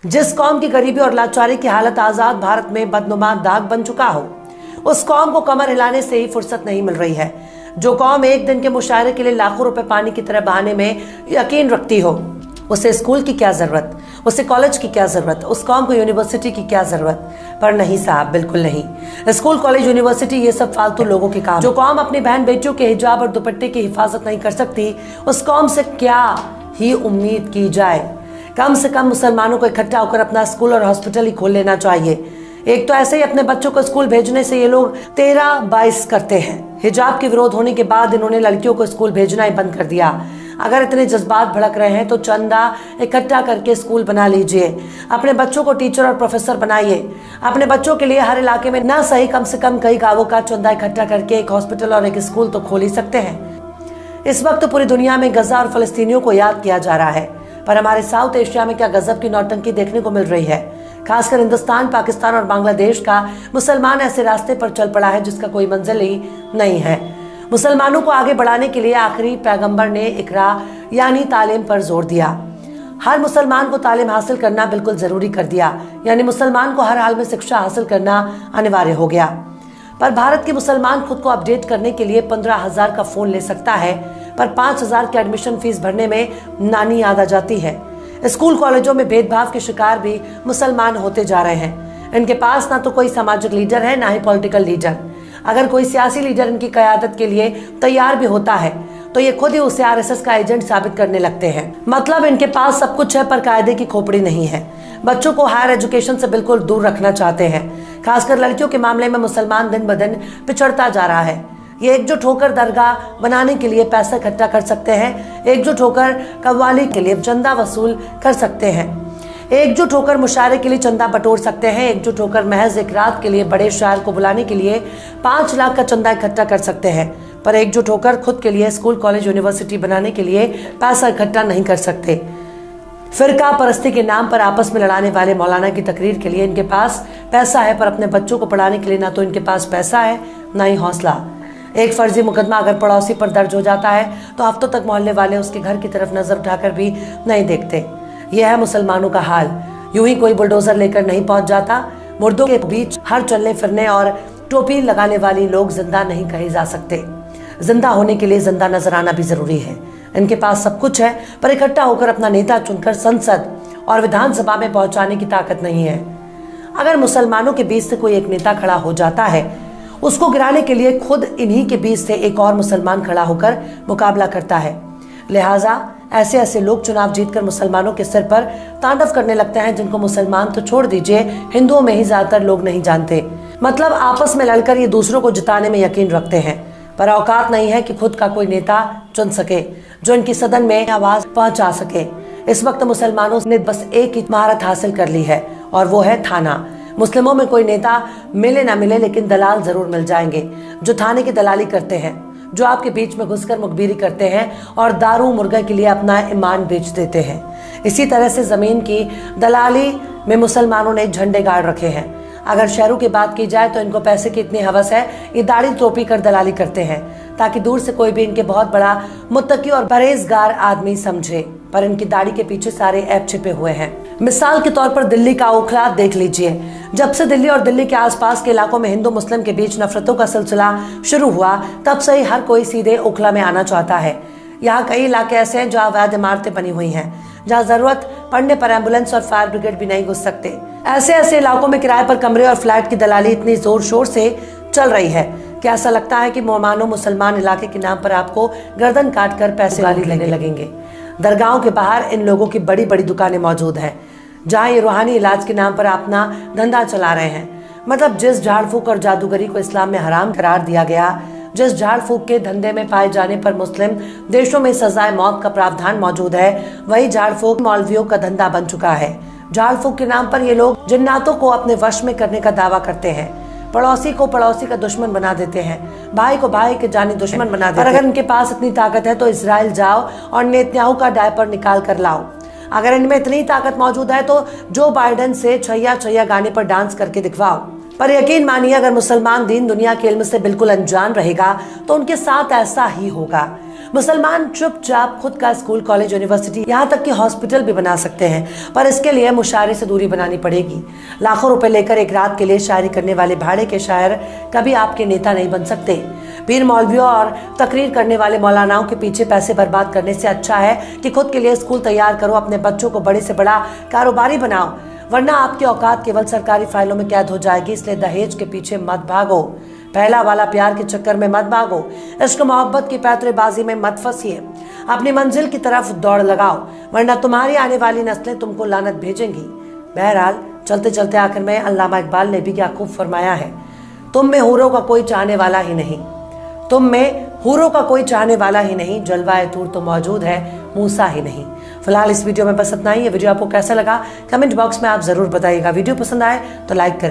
जिस कौम की गरीबी और लाचारी की हालत आजाद भारत में बदनुमा दाग बन चुका हो, उस कौम को कमर हिलाने से ही फुर्सत नहीं मिल रही है। जो कौम एक दिन के मुशायरे के लिए लाखों रुपए पानी की तरह बहाने में यकीन रखती हो, उसे स्कूल की क्या जरूरत, उसे कॉलेज की क्या जरूरत, उस कौम को यूनिवर्सिटी की क्या जरूरत। पर नहीं साहब, बिल्कुल नहीं। स्कूल, कॉलेज, यूनिवर्सिटी ये सब फालतू लोगों के काम। जो कौम अपनी बहन बेटियों के हिजाब और दुपट्टे की हिफाजत नहीं कर सकती, उस कौम से क्या ही उम्मीद की जाए। कम से कम मुसलमानों को इकट्ठा होकर अपना स्कूल और हॉस्पिटल ही खोल लेना चाहिए। एक तो ऐसे ही अपने बच्चों को स्कूल भेजने से ये लोग 13-22 करते हैं। हिजाब के विरोध होने के बाद इन्होंने लड़कियों को स्कूल भेजना ही बंद कर दिया। अगर इतने जज्बात भड़क रहे हैं तो चंदा इकट्ठा करके स्कूल बना लीजिए, अपने बच्चों को टीचर और प्रोफेसर बनाइए। अपने बच्चों के लिए हर इलाके में ना सही कम से कम कई गांवों का चंदा इकट्ठा करके एक हॉस्पिटल और एक स्कूल तो खोल ही सकते हैं। इस वक्त पूरी दुनिया में गजा और फलस्तीनियों को याद किया जा रहा है, पर हमारे साउथ एशिया में क्या गजब की नौटंकी देखने को मिल रही है। खासकर हिंदुस्तान, पाकिस्तान और बांग्लादेश का मुसलमान ऐसे रास्ते पर चल पड़ा है जिसका कोई मंजिल ही नहीं है। मुसलमानों को आगे बढ़ाने के लिए आखिरी पैगंबर ने इकरा यानी तालीम पर जोर दिया। हर मुसलमान को तालीम हासिल करना बिल्कुल जरूरी कर दिया, यानी मुसलमान को हर हाल में शिक्षा हासिल करना अनिवार्य हो गया। पर भारत के मुसलमान खुद को अपडेट करने के लिए 15,000 का फोन ले सकता है, पर 5,000 की एडमिशन फीस भरने में नानी याद आ जाती है। स्कूल कॉलेजों में भेदभाव के शिकार भी मुसलमान होते जा रहे हैं। इनके पास ना तो कोई सामाजिक लीडर है, ना ही पॉलिटिकल लीडर। अगर कोई सियासी लीडर इनकी क़यादत के लिए तैयार भी होता है तो ये खुद ही उसे आरएसएस का एजेंट साबित करने लगते हैं। मतलब इनके पास सब कुछ है पर कायदे की खोपड़ी नहीं है। बच्चों को हायर एजुकेशन से बिल्कुल दूर रखना चाहते हैं। खासकर लड़कियों के मामले में मुसलमान दिन ब दिन पिछड़ता जा रहा है। ये एकजुट होकर दरगाह बनाने के लिए पैसा इकट्ठा कर सकते हैं, एकजुट होकर कव्वाली के लिए चंदा वसूल कर सकते हैं, एकजुट होकर मुशायरे के लिए चंदा बटोर सकते हैं, एकजुट होकर महज एक रात के लिए बड़े शायर को बुलाने के लिए 5 लाख का चंदा इकट्ठा कर सकते हैं, पर एकजुट होकर खुद के लिए स्कूल, कॉलेज, यूनिवर्सिटी बनाने के लिए पैसा इकट्ठा नहीं कर सकते। फिरका परस्ती के नाम पर आपस में लड़ाने वाले मौलाना की तकरीर के लिए इनके पास पैसा है, पर अपने बच्चों को पढ़ाने के लिए ना तो इनके पास पैसा है, ना ही हौसला। एक फर्जी मुकदमा अगर पड़ोसी पर दर्ज हो जाता है तो हफ्तों तक मोहल्ले वाले उसके घर की तरफ नजर उठाकर भी नहीं देखते। यह है मुसलमानों का हाल। यूं ही कोई बुलडोजर लेकर नहीं पहुंच जाता। मुर्दों के बीच हर चलने फिरने और टोपी लगाने वाली लोग जिंदा नहीं कहे जा सकते। जिंदा होने के लिए जिंदा नजर आना भी जरूरी है। इनके पास सब कुछ है, पर इकट्ठा होकर अपना नेता चुनकर संसद और विधानसभा में पहुंचाने की ताकत नहीं है। अगर मुसलमानों के बीच से कोई एक नेता खड़ा हो जाता है, उसको गिराने के लिए खुद इन्हीं के बीच से एक और मुसलमान खड़ा होकर मुकाबला करता है। लिहाजा ऐसे ऐसे लोग चुनाव जीतकर मुसलमानों के सिर पर तांडव करने लगते हैं, जिनको मुसलमान तो छोड़ दीजिए, हिंदुओं में ही ज्यादातर लोग नहीं जानते। मतलब आपस में लड़कर ये दूसरों को जिताने में यकीन रखते हैं, पर औकात नहीं है कि खुद का कोई नेता चुन सके जो इनकी सदन में आवाज पहुंचा सके। इस वक्त मुसलमानों ने बस एक ही महारत हासिल कर ली है, और वो है थाना। मुस्लिमों में कोई नेता मिले ना मिले, लेकिन दलाल जरूर मिल जाएंगे जो थाने की दलाली करते हैं, जो आपके बीच में घुसकर मुखबिरी करते हैं और दारू मुर्गा के लिए अपना ईमान बेच देते हैं। इसी तरह से जमीन की दलाली में मुसलमानों ने झंडे गाड़ रखे हैं। अगर शहरों की बात की जाए तो इनको पैसे की इतनी हवस है, ये दाढ़ी टोपी कर दलाली करते हैं ताकि दूर से कोई भी इनके बहुत बड़ा मुत्तकी और परहेजगार आदमी समझे, पर इनकी दाढ़ी के पीछे सारे ऐप छिपे हुए हैं। मिसाल के तौर पर दिल्ली का ओखला देख लीजिए। जब से दिल्ली और दिल्ली के आसपास के इलाकों में हिंदू मुस्लिम के बीच नफरतों का सिलसिला शुरू हुआ, तब से ही हर कोई सीधे ओखला में आना चाहता है। यहाँ कई इलाके ऐसे हैं जहाँ अवैध इमारतें बनी हुई हैं, जहाँ जरूरत पड़ने पर एम्बुलेंस और फायर ब्रिगेड भी नहीं घुस सकते। ऐसे ऐसे इलाकों में किराए पर कमरे और फ्लैट की दलाली इतनी जोर शोर से चल रही है कि ऐसा लगता है कि मानो मुसलमान इलाके के नाम पर आपको गर्दन काट कर पैसे गाली लेने लगेंगे। दरगाहों के बाहर इन लोगों की बड़ी बड़ी दुकानें मौजूद हैं, जहाँ ये रूहानी इलाज के नाम पर अपना धंधा चला रहे हैं। मतलब जिस झाड़ फूक और जादूगरी को इस्लाम में हराम करार दिया गया, जिस झाड़ फूक के धंधे में पाए जाने पर मुस्लिम देशों में सजाए मौत का प्रावधान मौजूद है, वही झाड़ फूक मौलवियों का धंधा बन चुका है। झाड़ फूक के नाम पर ये लोग जिन्नातों को अपने वश में करने का दावा करते हैं, पड़ोसी को पड़ोसी का दुश्मन बना देते हैं, भाई को भाई के जानी दुश्मन बना देते हैं। और अगर इनके पास इतनी ताकत है तो इजराइल जाओ और नेतन्याहू का डायपर निकाल कर लाओ। अगर इनमें इतनी ताकत मौजूद है तो जो बाइडेन से छैया छैया गाने पर डांस करके दिखवाओ। पर यकीन मानिए, अगर मुसलमान दीन दुनिया के इल्म से बिल्कुल अनजान रहेगा तो उनके साथ ऐसा ही होगा। मुसलमान चुपचाप खुद का स्कूल, कॉलेज, यूनिवर्सिटी, यहाँ तक कि हॉस्पिटल भी बना सकते हैं, पर इसके लिए मुशायरे से दूरी बनानी पड़ेगी। लाखों रुपए लेकर एक रात के लिए शायरी करने वाले भाड़े के शायर कभी आपके नेता नहीं बन सकते। पीर मौलवियों और तकरीर करने वाले मौलानाओं के पीछे पैसे बर्बाद करने से अच्छा है कि खुद के लिए स्कूल तैयार करो, अपने बच्चों को बड़े से बड़ा कारोबारी बनाओ, वरना आपकी औकात केवल सरकारी फाइलों में कैद हो जाएगी। इसलिए दहेज के पीछे मत भागो, पहला वाला प्यार के चक्कर में मत भागो, इश्क मोहब्बत की पैतरेबाजी में मत फंसिए, अपनी मंजिल की तरफ दौड़ लगाओ, वरना तुम्हारी आने वाली नस्लें तुमको लानत भेजेंगी। बहरहाल चलते चलते आखिर में अल्लामा इकबाल ने भी क्या खूब फरमाया है, तुम में हूरों का कोई चाहने वाला ही नहीं, तुम में हूरों का कोई चाहने वाला ही नहीं, जलवाए तूर तो मौजूद है, मूसा ही नहीं। फिलहाल इस वीडियो में बस इतना ही। ये वीडियो आपको कैसा लगा कमेंट बॉक्स में आप जरूर बताइएगा। वीडियो पसंद आए तो लाइक करें।